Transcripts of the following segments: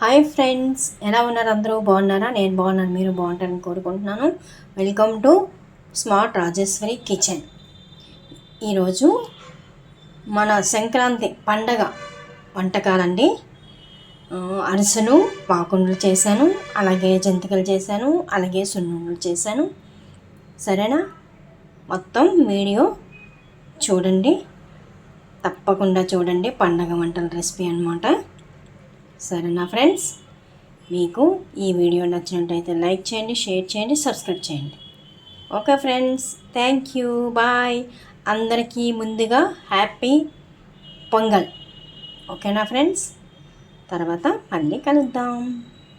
Hi friends, ఎలా ఉన్నారు? అందరూ బాగున్నారా? నేను బాగున్నాను, మీరు బాగుంటారని కోరుకుంటున్నాను. Welcome to smart Rajeshwari kitchen. ఈరోజు మన సంక్రాంతి పండగ వంటకాలండి. అరిసెలు, పాకుండలు చేశాను, అలాగే జంతికలు చేశాను, అలాగే సున్నుండలు చేశాను. సరేనా? మొత్తం వీడియో చూడండి, తప్పకుండా చూడండి. పండగ వంటల రెసిపీ అన్నమాట. సరేనా ఫ్రెండ్స్? మీకు ఈ వీడియో నచ్చినట్టయితే లైక్ చేయండి, షేర్ చేయండి, సబ్స్క్రైబ్ చేయండి. Okay friends, thank you, bye. అందరికీ ముందుగా హ్యాపీ పొంగల్. ఓకేనా ఫ్రెండ్స్? తర్వాత మళ్ళీ కలుద్దాం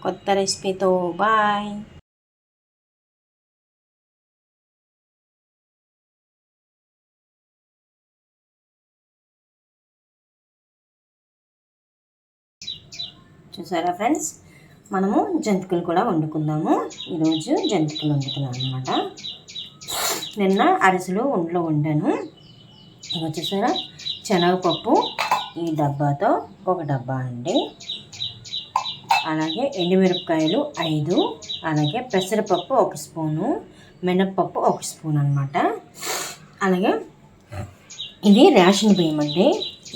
కొత్త రెసిపీతో. బాయ్. చూసారా ఫ్రెండ్స్, మనము జంతికలు కూడా వండుకుందాము. ఈరోజు జంతికలు వండుతున్నాను అనమాట. నిన్న అరిసెలు ఒంట్లో వండాను. ఇవి చూసారా, శనగపప్పు ఈ డబ్బాతో ఒక డబ్బా అండి, అలాగే ఎండుమిరపకాయలు 5, అలాగే పెసరపప్పు 1 స్పూను, మినప్పప్పు 1 స్పూన్ అనమాట. అలాగే ఇది రేషన్ బియ్యం అండి.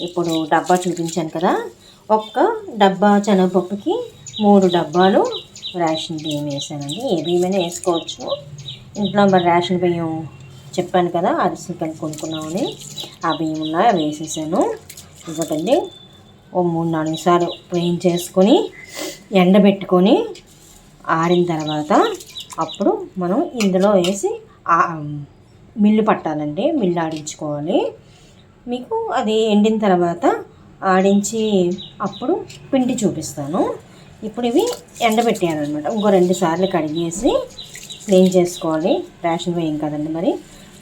ఇప్పుడు డబ్బా చూపించాను కదా, ఒక్క డబ్బా శనగపప్పుకి 3 డబ్బాలు రేషన్ బియ్యం వేసానండి. ఏ బియ్యమైనా వేసుకోవచ్చు. ఇంట్లో మరి రేషన్ బియ్యం చెప్పాను కదా, అరిసెలు కలిపి కొనుక్కున్నామని, ఆ బియ్యం ఉన్నాయి, అవి వేసేసాను. ఇంకోటండి, ఓ 3-4 సార్లు వేయించేసుకొని ఎండబెట్టుకొని ఆరిన తర్వాత అప్పుడు మనం ఇందులో వేసి మిల్లు పట్టాలండి, మిల్లు ఆడించుకోవాలి. మీకు అది ఎండిన తర్వాత ఆడించి అప్పుడు పిండి చూపిస్తాను. ఇప్పుడు ఇవి ఎండబెట్టాను అనమాట. ఇంకో 2 సార్లు కడిగేసి క్లీన్ చేసుకోవాలి. రేషన్ బియ్యం కదండి, మరి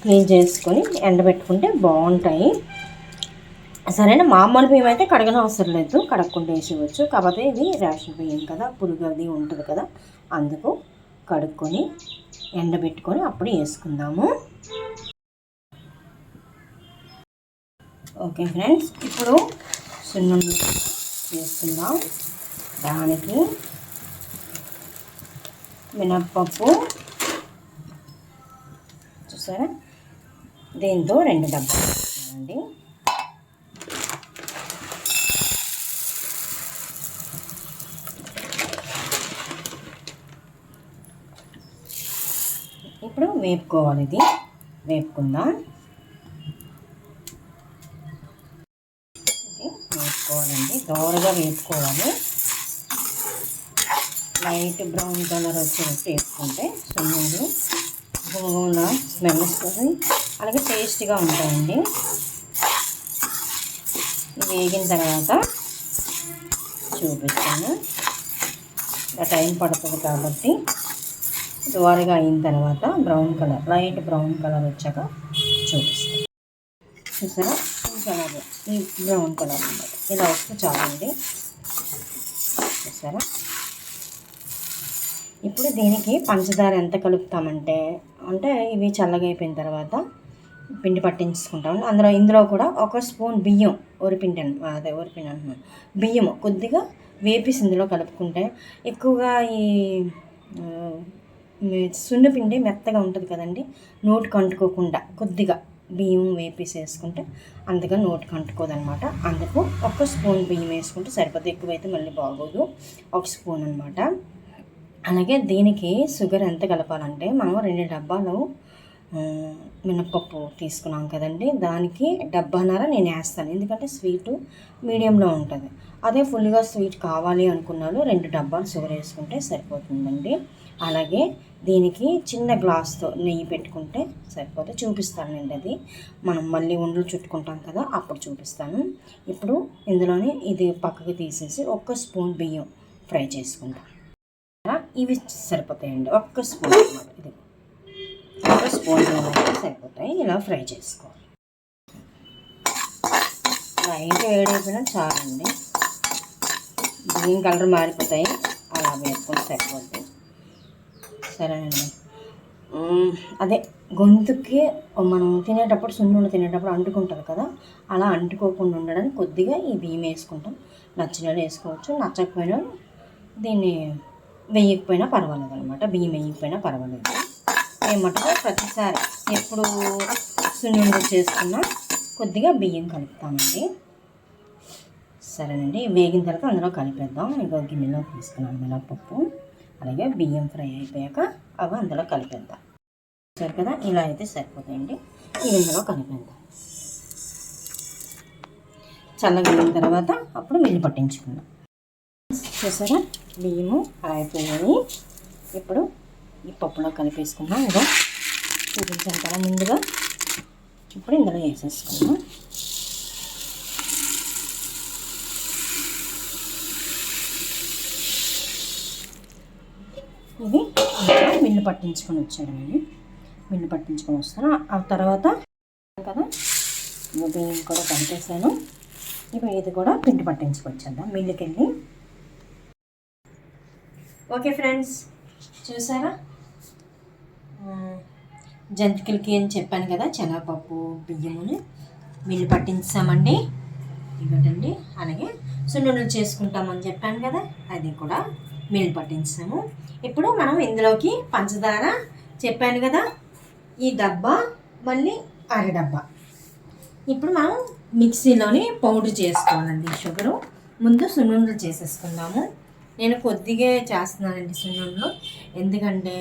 క్లీన్ చేసుకొని ఎండబెట్టుకుంటే బాగుంటాయి. సరేనా? మామూలు బియ్యం అయితే కడగన అవసరం లేదు, కడగకుండా వేసేవచ్చు. కాకపోతే ఇది రేషన్ బియ్యం కదా, పురుగు అది ఉంటుంది కదా, అందుకు కడుక్కొని ఎండబెట్టుకొని అప్పుడు వేసుకుందాము. ఓకే ఫ్రెండ్స్, ఇప్పుడు సున్నుండలు వేసుకుందాం. దానికి మినప్పప్పు చూసారా, దీంతో 2 డబ్బాలు వేసుకున్నానండి. ఇప్పుడు వేపుకోవాలి, ఇది వేపుకుందాం. వేపుకోవాలండి, దోరగా వేపుకోవాలి. లైట్ బ్రౌన్ కలర్ వచ్చేటట్టు వేసుకుంటే సున్నుండలు గుమగుమల స్మెల్ వస్తుంది, అలాగే టేస్ట్గా ఉంటాయండి. ఇది వేగిన తర్వాత చూపిస్తాను. టైం పడుతుంది కాబట్టి దోరగా అయిన తర్వాత brown colour, light brown colour వచ్చాక చూపిస్తాను. చూసారా, ఈ కలర్, ఈ బ్రౌన్ కలర్ అన్నమాట, ఇలా వస్తే చాలండి. చూసారా? ఇప్పుడు దీనికి పంచదార ఎంత కలుపుతామంటే, ఇవి చల్లగా అయిపోయిన తర్వాత పిండి పట్టించుకుంటాం. ఇందులో కూడా 1 స్పూన్ బియ్యం, వరిపిండి అంటున్నాను, బియ్యం కొద్దిగా వేపేసి ఇందులో కలుపుకుంటే, ఎక్కువగా ఈ సున్నిపిండి మెత్తగా ఉంటుంది కదండి, నోటికి అంటుకోకుండా కొద్దిగా బియ్యం వేపేసి వేసుకుంటే అందుగా నోటికి అంటుకోదనమాట. అందుకు 1 స్పూన్ బియ్యం వేసుకుంటే సరిపోతుంది, ఎక్కువైతే మళ్ళీ బాగోదు. 1 స్పూన్ అనమాట. అలాగే దీనికి షుగర్ ఎంత కలపాలంటే, మనం 2 డబ్బాలు మినప్పప్పు తీసుకున్నాం కదండి, దానికి డబ్బాన్నర నేను వేస్తాను. ఎందుకంటే స్వీటు మీడియంలో ఉంటుంది. అదే ఫుల్గా స్వీట్ కావాలి అనుకున్నాను 2 డబ్బాలు షుగర్ వేసుకుంటే సరిపోతుందండి. అలాగే దీనికి చిన్న గ్లాస్తో నెయ్యి పెట్టుకుంటే సరిపోతే చూపిస్తాను అండి. అది మనం మళ్ళీ ఉండలు చుట్టుకుంటాం కదా, అప్పుడు చూపిస్తాను. ఇప్పుడు ఇందులోనే ఇది పక్కకు తీసేసి 1 స్పూన్ బియ్యం ఫ్రై చేసుకుంటాం. ఇవి సరిపోతాయండి, 1 స్పూన్ అన్నమాట. ఇది 1 స్పూన్ బియ్యం సరిపోతాయి. ఇలా ఫ్రై చేసుకోవాలి. లైట్ వేడైపోయినా చాలండి, గ్రీన్ కలర్ మారిపోతాయి, అలా వేసుకొని సరిపోద్ది. సరేనండి. అదే గొంతుకి మనం తినేటప్పుడు, సున్నుండ తినేటప్పుడు అంటుకుంటుంది కదా, అలా అంటుకోకుండా ఉండడానికి కొద్దిగా ఈ బియ్యం వేసుకుంటాం. నచ్చిన వేసుకోవచ్చు, నచ్చకపోయినా దీన్ని వేయకపోయినా పర్వాలేదు అనమాట, బియ్యం వేయకపోయినా పర్వాలేదు. ఏమంటే ప్రతిసారి ఎప్పుడు సున్నుండలు చేసుకున్నా కొద్దిగా బియ్యం కలుపుతామండి. సరేనండి, వేగిన తర్వాత అందులో కలిపేద్దాం. ఇంకో గిన్నెలో తీసుకున్నాను మినపప్పు, అలాగే బియ్యం ఫ్రై అయిపోయాక అవి అందులో కలిపేద్దాం. సరే కదా, ఇలా అయితే సరిపోతాయండి. ఈ ఇందులో కలిపేద్దాం. చల్లగా అయిన తర్వాత అప్పుడు మిల్లి పట్టించుకుందాం. చూసారా, బియ్యము అయిపోయాయి. ఇప్పుడు ఈ పప్పులో కలిపేసుకుందాం. ఇదో చూపించాను కదా ముందుగా, ఇప్పుడు ఇందులో వేసేసుకుందాం. ఇది మిల్లు పట్టించుకొని వచ్చాడండి, మిల్లు పట్టించుకొని వస్తాను. ఆ తర్వాత కదా బియ్యం కూడా కలిపేసాను. ఇప్పుడు ఇది కూడా పిండి పట్టించుకొచ్చేద్దాం మిల్లుకి వెళ్ళి. ఓకే ఫ్రెండ్స్, చూసారా జంతికలకి అని చెప్పాను కదా, శనగపప్పు బియ్యముని మిల్లు పట్టించామండి. ఇవ్వటండి. అలాగే సున్నుండలు చేసుకుంటామని చెప్పాను కదా, అది కూడా మిల్లు పట్టించాము. ఇప్పుడు మనం ఇందులోకి పంచదార చెప్పాను కదా, ఈ డబ్బా మళ్ళీ డబ్బా. ఇప్పుడు మనం మిక్సీలోని పౌడర్ చేసుకోవాలండి షుగరు. ముందు సున్నుండలు చేసేసుకుందాము. నేను కొద్దిగా చేస్తున్నానండి సున్నుండలు, ఎందుకంటే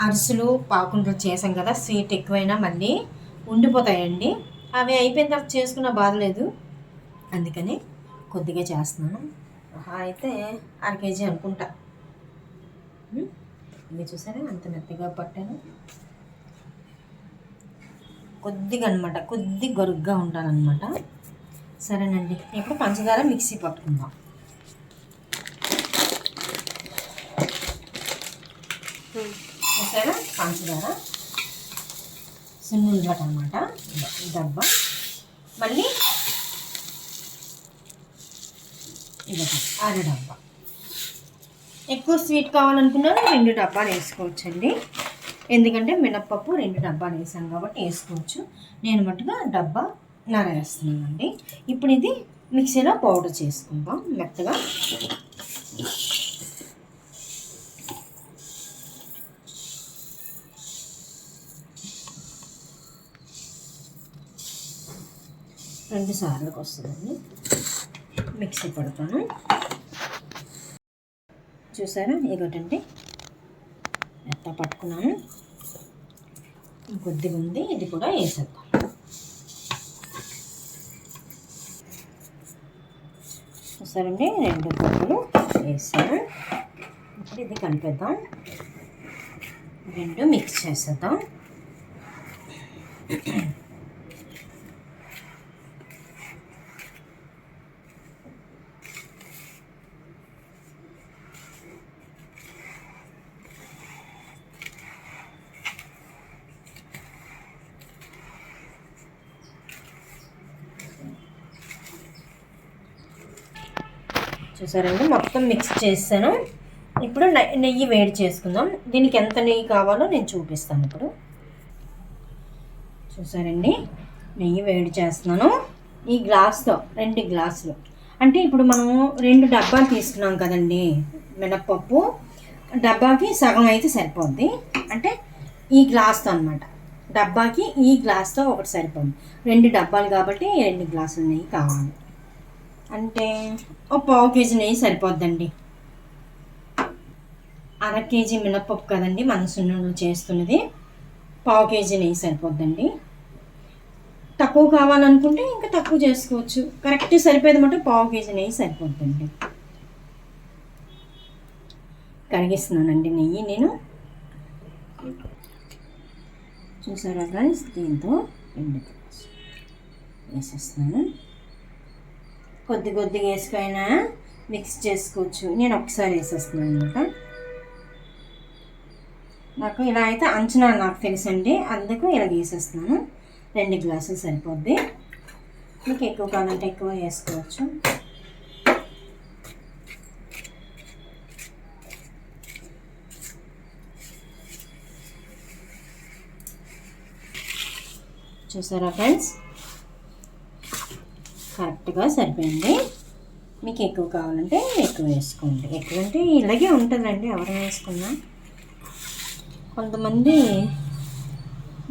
అరిసెలు పాకుండలు చేసాం కదా, స్వీట్ ఎక్కువైనా మళ్ళీ ఉండిపోతాయండి. అవి అయిపోయిన తర్వాత చేసుకున్న బాధ లేదు, అందుకని కొద్దిగా చేస్తున్నాను. అయితే 1/2 కేజీ అనుకుంటా. ఇది చూసారా అంత మెత్తగా పట్టాను. కొద్దిగా అనమాట, కొద్ది గరుగ్గా ఉండాలన్నమాట. సరేనండి, ఇప్పుడు పంచదార మిక్సీ పట్టుకుందాం. చూసారా పంచదార సున్నుండలు అనమాట, ఈ డబ్బా. మళ్ళీ ఇదొక 6 డబ్బా. ఎక్కువ స్వీట్ కావాలనుకున్నాను 2 డబ్బాలు వేసుకోవచ్చండి, ఎందుకంటే మినప్పప్పు 2 డబ్బాలు వేసాను కాబట్టి వేసుకోవచ్చు. నేను మట్టుగా డబ్బా వేస్తున్నానండి. ఇప్పుడు ఇది మిక్సీలో పౌడర్ చేసుకుందాం మెత్తగా. రెండు సార్లకు వస్తుందండి, మిక్సీ పడతాను. చూసారా, ఇదొకటండి మెత్త పట్టుకున్నాను. కొద్దిగా ఉంది, ఇది కూడా వేసేద్దాం. చూసారండి, 2 పప్పులు వేసాను. ఇప్పుడు ఇది కలిపేద్దాం, 2 మిక్స్ చేసేద్దాం. చూసారండి, మొత్తం మిక్స్ చేస్తాను. ఇప్పుడు నెయ్యి వేడి చేసుకుందాం. దీనికి ఎంత నెయ్యి కావాలో నేను చూపిస్తాను ఇప్పుడు. చూసారండి, నెయ్యి వేడి చేస్తున్నాను. ఈ గ్లాస్తో 2 గ్లాసులు, అంటే ఇప్పుడు మనం 2 డబ్బాలు తీసుకున్నాం కదండి మినప్పప్పు, డబ్బాకి సగం అయితే సరిపోద్ది. అంటే ఈ గ్లాస్తో అనమాట, డబ్బాకి ఈ గ్లాస్తో ఒకటి సరిపోద్ది. 2 డబ్బాలు కాబట్టి 2 గ్లాసుల నెయ్యి కావాలి. అంటే ఒక 1/2 కేజీ నెయ్యి సరిపోద్దండి. 1/2 కేజీ మినప్పప్పు కదండి మనం సున్నుండలు చేస్తున్నది, 1/2 కేజీ నెయ్యి సరిపోద్దండి. తక్కువ కావాలనుకుంటే ఇంకా తక్కువ చేసుకోవచ్చు. కరెక్ట్ సరిపోయేది మటు 1/2 కేజీ నెయ్యి సరిపోద్దండి. కరిగిస్తున్నానండి నెయ్యి నేను. చూసారా ఫ్రెండ్స్, దీంతో 2 వేసేస్తున్నాను. కొద్దిగా వేసుకైనా మిక్స్ చేసుకోవచ్చు. నేను ఒకసారి వేసేస్తున్నాను అనమాట. నాకు ఇలా అయితే అంచనా నాకు తెలుసండి, అందుకు ఇలా వేసేస్తున్నాను. 2 గ్లాసులు సరిపోద్ది. మీకు ఎక్కువ కావాలంటే ఎక్కువ వేసుకోవచ్చు. చూసారా ఫ్రెండ్స్, కరెక్ట్గా సరిపోయింది. మీకు ఎక్కువ కావాలంటే ఎక్కువ వేసుకోండి. ఎక్కువ అంటే ఇలాగే ఉంటుందండి ఎవరు వేసుకున్నా. కొంతమంది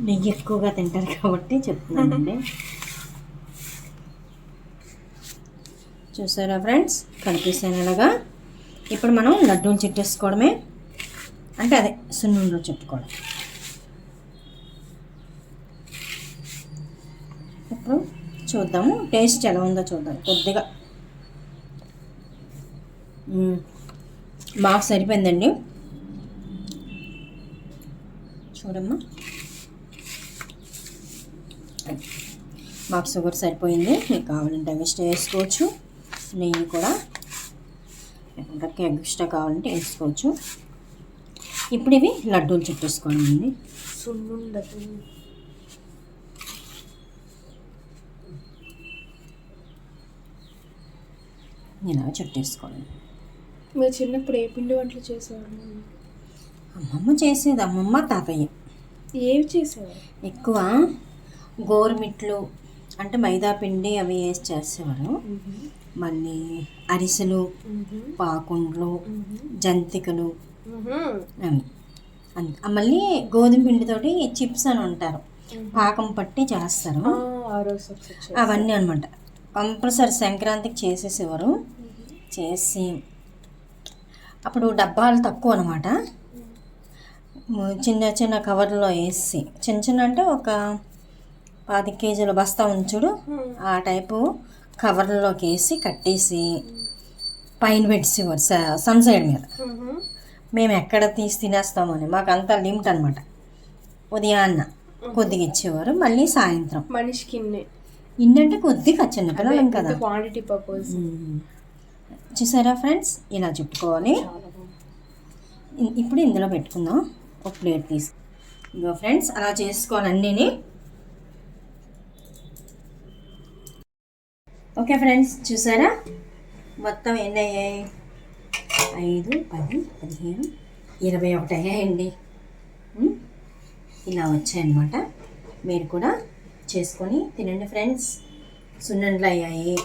నెయ్యి ఎక్కువగా తింటారు కాబట్టి చెప్తున్నానండి. చూసారా ఫ్రెండ్స్, కలిపేసాను ఇలాగా. ఇప్పుడు మనం లడ్డూలు చుట్టేసుకోవడమే, అంటే అదే సున్నుండలు చుట్టుకోవడం. ఇప్పుడు చూద్దాము టేస్ట్ ఎలా ఉందో చూద్దాం. కొద్దిగా బాగా సరిపోయిందండి. చూడమ్మా, మాకు షుగర్ సరిపోయింది. మీకు కావాలంటే ఎక్స్ట్రా వేసుకోవచ్చు. నెయ్యి కూడా ఇంకా ఎక్స్ట్రా కావాలంటే వేసుకోవచ్చు. ఇప్పుడు ఇవి లడ్డూలు చుట్టేసుకోవడం అండి. ఇలా చుట్టేసుకోవడం. మీరు చిన్నప్పుడు ఏ పిండి వంటలు చేసేవారు? అమ్మమ్మ చేసేది, అమ్మమ్మ తాతయ్య. ఏవి చేసేవారు? ఎక్కువ గోరుమిట్లు అంటే మైదా పిండి అవి వేసి చేసేవారు. మళ్ళీ అరిసెలు, పాకుండ్లు, జంతికలు, మళ్ళీ గోధుమ పిండితోటి చిప్స్ అని ఉంటారు, పాకం పట్టి చేస్తారు. అవన్నీ అనమాట కంపల్సరీ సంక్రాంతికి చేసేసేవారు. చేసి అప్పుడు డబ్బాలు తక్కువ అనమాట, చిన్న చిన్న కవర్లో వేసి, చిన్న చిన్న అంటే ఒక 10 కేజీల బస్తా ఉంచుడు ఆ టైపు కవర్లోకి వేసి కట్టేసి పైన పెట్టేసేవారు సన్ సైడ్ మీద. మేము ఎక్కడ తీసి తినేస్తామని మాకు అంత లిమిట్ అనమాట. ఉదయాన్న కొద్దిగా ఇచ్చేవారు, మళ్ళీ సాయంత్రం మనిషికి ఇన్నంటే కొద్దిగా చిన్నపిల్లలం కదా, క్వాంటిటీ పర్పస్. చూసారా ఫ్రెండ్స్, ఇలా చుట్టుకోవాలి. ఇప్పుడు ఇందులో పెట్టుకుందాం. ఒక ప్లేట్ తీసి ఇగో ఫ్రెండ్స్, అలా చేసుకోవాలి అన్నీని. ఓకే ఫ్రెండ్స్, చూసారా మొత్తం ఎన్ని అయ్యాయి? 5, 10, 15, 21 అయ్యాయండి. ఇలా వచ్చాయన్నమాట. మీరు కూడా చేసుకొని తినండి ఫ్రెండ్స్. సున్నుండలు అయ్యాయి.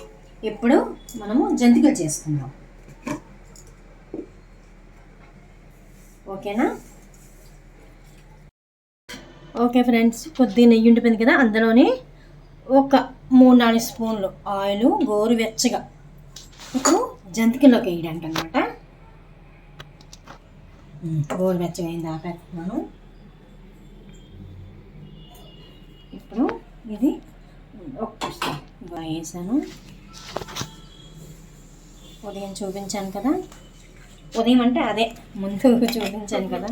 ఇప్పుడు మనము జంతికలు చేసుకుందాం. ఓకేనా? ఓకే ఫ్రెండ్స్, కొద్దిగా నెయ్యి ఉండిపోయింది కదా, అందులోనే ఒక 3-4 స్పూన్లు ఆయిల్ గోరువెచ్చగా ఇప్పుడు జంతికల్లోకి వేయడానికి అనమాట. గోరువెచ్చగా అయింది ఆపేస్తున్నాను. ఇప్పుడు ఇది ఒక్కసారి వేసాను. ఉదయం చూపించాను కదా, ఉదయం అంటే అదే ముందు చూపించాను కదా,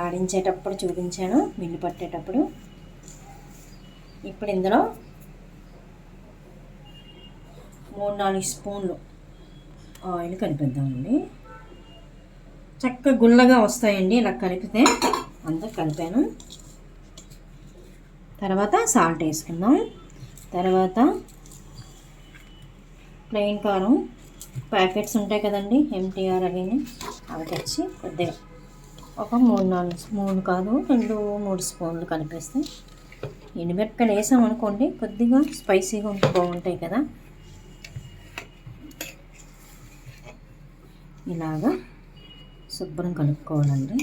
ఆడించేటప్పుడు చూపించాను, మిల్లు పట్టేటప్పుడు. ఇప్పుడు ఇందులో 3-4 స్పూన్లు ఆయిల్ కలిపిద్దామండి. చక్కగా గుల్లగా వస్తాయండి ఇలా కలిపితే. అంతా కలిపాను. తర్వాత సాల్ట్ వేసుకుందాం. తర్వాత ప్లెయిన్ కారం ప్యాకెట్స్ ఉంటాయి కదండి, ఎంటీఆర్ అవి తెచ్చి కొద్దిగా ఒక 3-4 స్పూన్లు కాదు 2-3 స్పూన్లు కలిపేస్తే, ఎండుమిరపకాయలు వేసామనుకోండి కొద్దిగా స్పైసీగా ఉంటే బాగుంటాయి కదా. ఇలాగా శుభ్రం కలుపుకోవాలండి.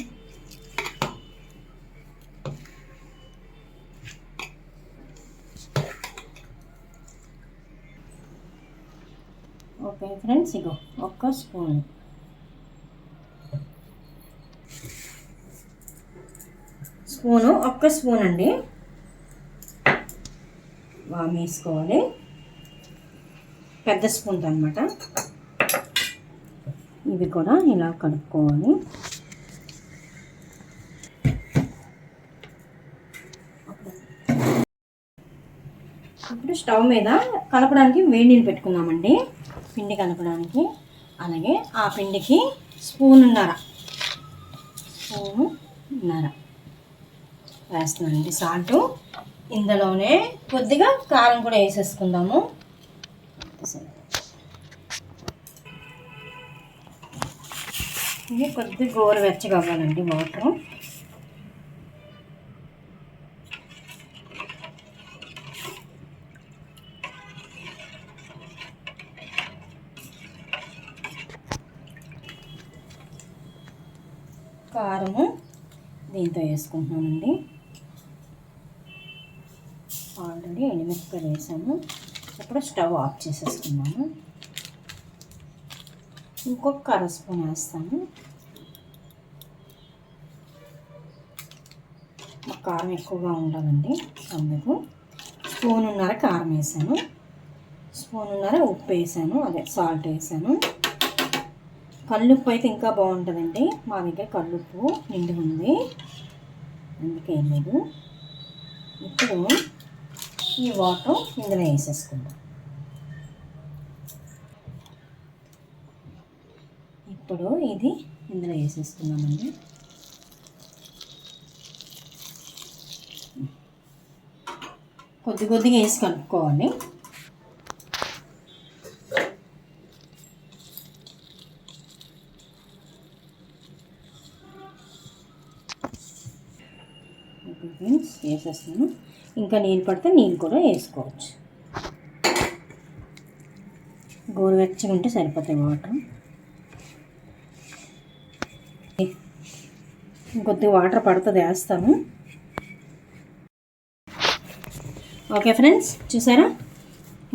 ఓకే ఫ్రెండ్స్, ఇగో ఒక్క స్పూన్ ఒక్క స్పూన్ అండి వేసుకోవాలి. పెద్ద స్పూన్ అనమాట. ఇవి కూడా ఇలా కలుపుకోవాలి. ఇప్పుడు స్టవ్ మీద కలపడానికి వేడి నీళ్ళు పెట్టుకుందామండి, పిండి కలపడానికి. అలాగే ఆ పిండికి స్పూనున్నర వేస్తున్నానండి సాల్ట్. ఇందులోనే కొద్దిగా కారం కూడా వేసేసుకుందాము. ఇది కొద్దిగా గోరువెచ్చగా అవ్వాలండి వాటర్. కారము దీంతో వేసుకుంటున్నానండి. ఆల్రెడీ ఎండుమిరపకాయలు వేసాము. ఇప్పుడు స్టవ్ ఆఫ్ చేసేసుకున్నాము. ఇంకొక అర స్పూన్ వేస్తాము. కారం ఎక్కువగా ఉండాలండి, అందుకు స్పూనున్నర కారం వేసాను, స్పూనున్నర ఉప్పు వేసాను, అదే సాల్ట్ వేసాను. కల్లుప్పు అయితే ఇంకా బాగుంటుందండి. మా దగ్గర కల్లుప్పు నిండి ఉంది, అందుకే లేదు. ఇప్పుడు ఈ వాటర్ ఇందులో వేసేసుకుందాం. ఇప్పుడు ఇది ఇందులో వేసేసుకున్నామండి. కొద్దిగా వేసి కలుపుకోవాలి. వేసేస్తాను. ఇంకా నీళ్ళు పడితే నీళ్ళు కూడా వేసుకోవచ్చు. గోరువెచ్చగా ఉంటే సరిపోతాయి వాటర్. ఇంకొద్ది వాటర్ పడుతుంది, వేస్తాను. ఓకే ఫ్రెండ్స్, చూసారా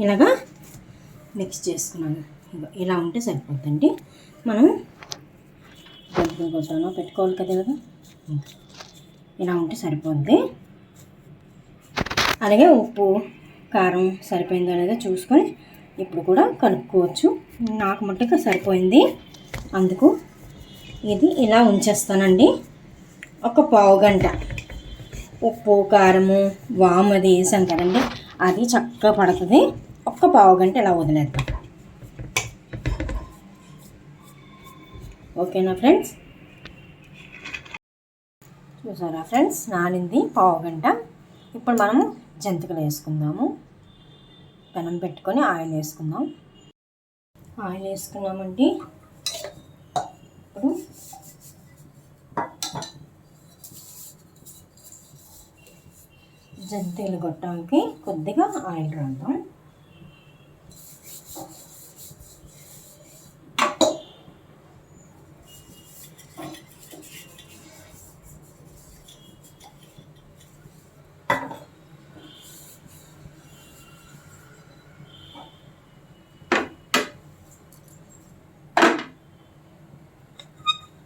ఇలాగా మిక్స్ చేసుకున్నాను. ఇలా ఉంటే సరిపోతుందండి. మనం గొంతు గొంతులో పెట్టుకోవాలి కదా, ఇలా ఉంటే సరిపోద్ది. అలాగే ఉప్పు కారం సరిపోయిందో లేదో చూసుకొని ఇప్పుడు కూడా కలుపుకోవచ్చు. నాకు మట్టుకు సరిపోయింది, అందుకు ఇది ఇలా ఉంచేస్తానండి. ఒక పావు గంట ఉప్పు కారము వాము అది వేసాం కదండి, అది చక్కగా పడుతుంది. ఒక్క పావు గంట ఇలా వదిలేద్దాం. ఓకేనా ఫ్రెండ్స్? చూసారా ఫ్రెండ్స్, నానింది పావు గంట. ఇప్పుడు మనము జంతికలు వేసుకుందాము. పెనం పెట్టుకొని ఆయిల్ వేసుకుందాం. ఆయిల్ వేసుకున్నామండి. ఇప్పుడు జంతికలు కొట్టడానికి కొద్దిగా ఆయిల్ రాద్దాం.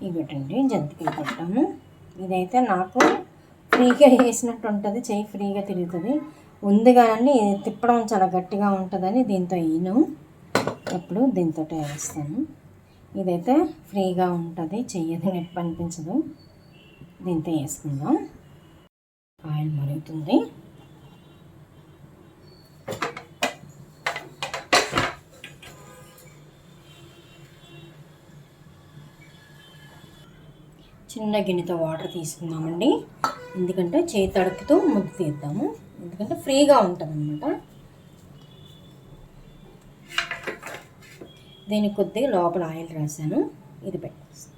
ఇవిటండి జంతికలు కొట్టాము. ఇదైతే నాకు ఫ్రీగా వేసినట్టు ఉంటుంది, చెయ్యి ఫ్రీగా తిరుగుతుంది. ఉంది కానీ తిప్పడం చాలా గట్టిగా ఉంటుందని దీంతో వేయను, ఎప్పుడు దీంతో వేస్తాను. ఇదైతే ఫ్రీగా ఉంటుంది, చెయ్యది నొప్పి అనిపించదు. దీంతో వేసుకుందాం. ఆయిల్ మరుగుతుంది. చిన్న గిన్నెతో వాటర్ తీసుకుందామండి, ఎందుకంటే చేయి తడుపుతూ ముద్ద తీద్దాము, ఎందుకంటే ఫ్రీగా ఉంటుంది అన్నమాట. దీనికి కొద్దిగా లోపల ఆయిల్ రాసాను, ఇది పెట్టేస్తాను.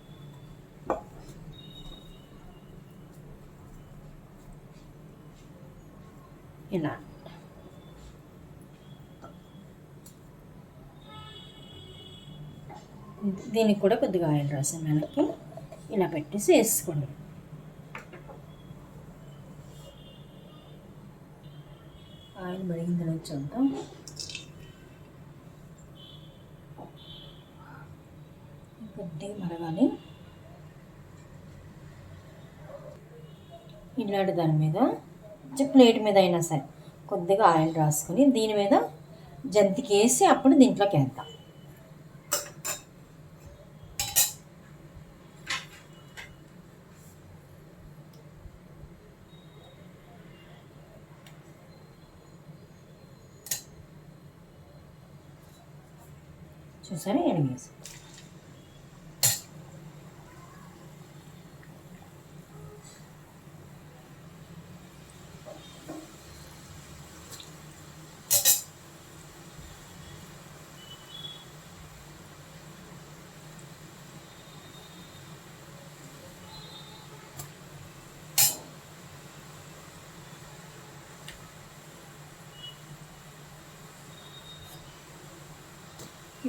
ఇలా దీనికి కూడా కొద్దిగా ఆయిల్ రాసాను వెనక్కి. ఇలా పెట్టేసి వేసుకోండి. ఆయిల్ మరిగిందని చూద్దాం. కొద్దిగా మరగాలి. ఇలాంటి దాని మీద ప్లేట్ మీద అయినా సరే కొద్దిగా ఆయిల్ రాసుకొని దీని మీద జంతికి వేసి అప్పుడు దీంట్లోకి వేద్దాం. చూసారా, ఎనిమిది.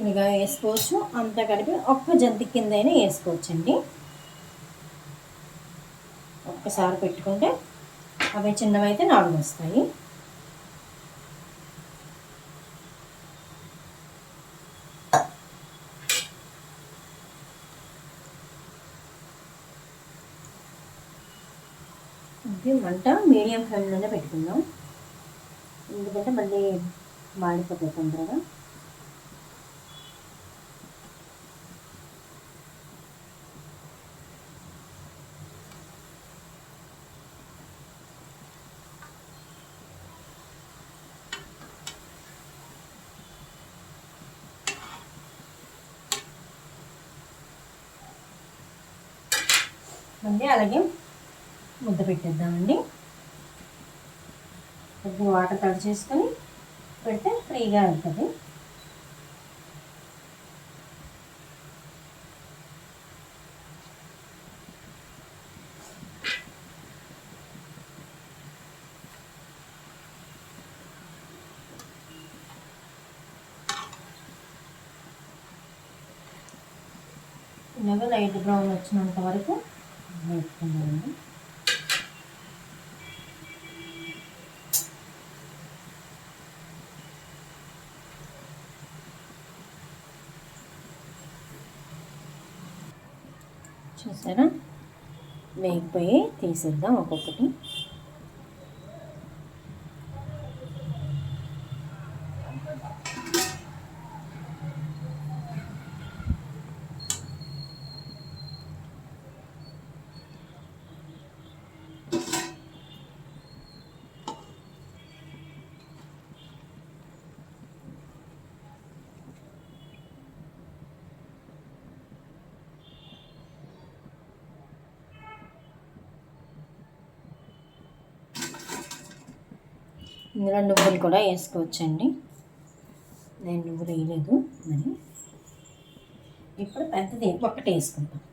ఇలాగా వేసుకోవచ్చు, అంతా కలిపి ఒక్క జంతి కింద అయినా వేసుకోవచ్చండి. ఒకసారి పెట్టుకుంటే అవి చిన్నవైతే 4 వస్తాయి. ఇది మంట మీడియం ఫ్లేమ్లోనే పెట్టుకుందాం, ఎందుకంటే మళ్ళీ మాడిపోతుంది తొందరగా. మళ్ళీ అలాగే ముద్ద పెట్టేద్దామండి. కొద్దిగా వాటర్ తడి చేసుకొని పెడితే ఫ్రీగా అవుతుంది. ఇలాగ లైట్ బ్రౌన్ వచ్చినంత వరకు వేసుకుందామండి. చూసారా, వేగిపోయి తీసేద్దాం ఒక్కొక్కటి. ఇందులో నువ్వులు కూడా వేసుకోవచ్చండి, నేను నువ్వులు వేయలేదు. మరి ఇప్పుడు పెద్దది ఒకటి వేసుకుంటాం.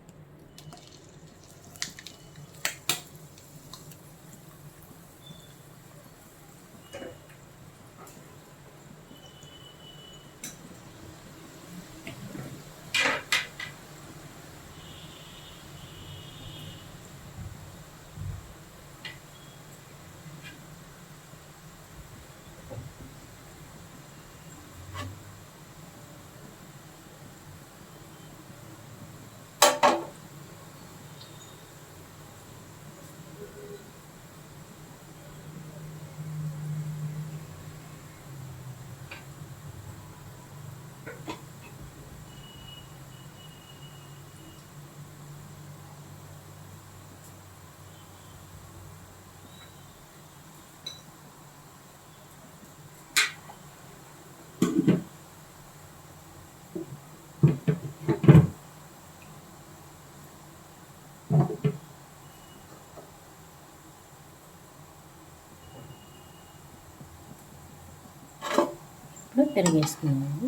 ఇప్పుడు పెరిగేసుకున్నాము.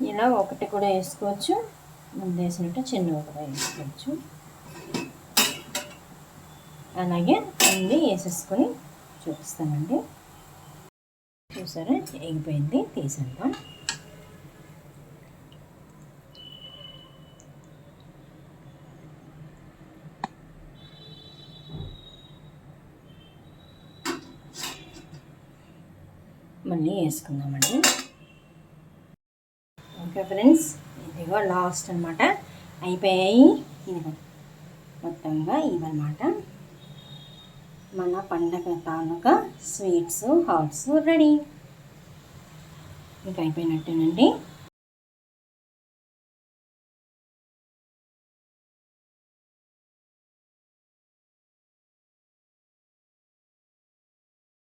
ఇలా ఒకటి కూడా వేసుకోవచ్చు, ముందు వేసినట్టు చిన్నవి కూడా వేసుకోవచ్చు. అలాగే అన్నీ వేసేసుకొని చూపిస్తానండి. చూసారా, ఎగిపోయింది, తీసేద్దాం. మళ్ళీ వేసుకుందామండి. ఓకే ఫ్రెండ్స్, ఇదిగో లాస్ట్ అనమాట, అయిపోయాయి. ఇదిగో మొత్తంగా ఇవన్నమాట మన పండగ తాలూకా స్వీట్స్ హాట్స్ రెడీ. ఇంకా అయిపోయినట్టేనండి.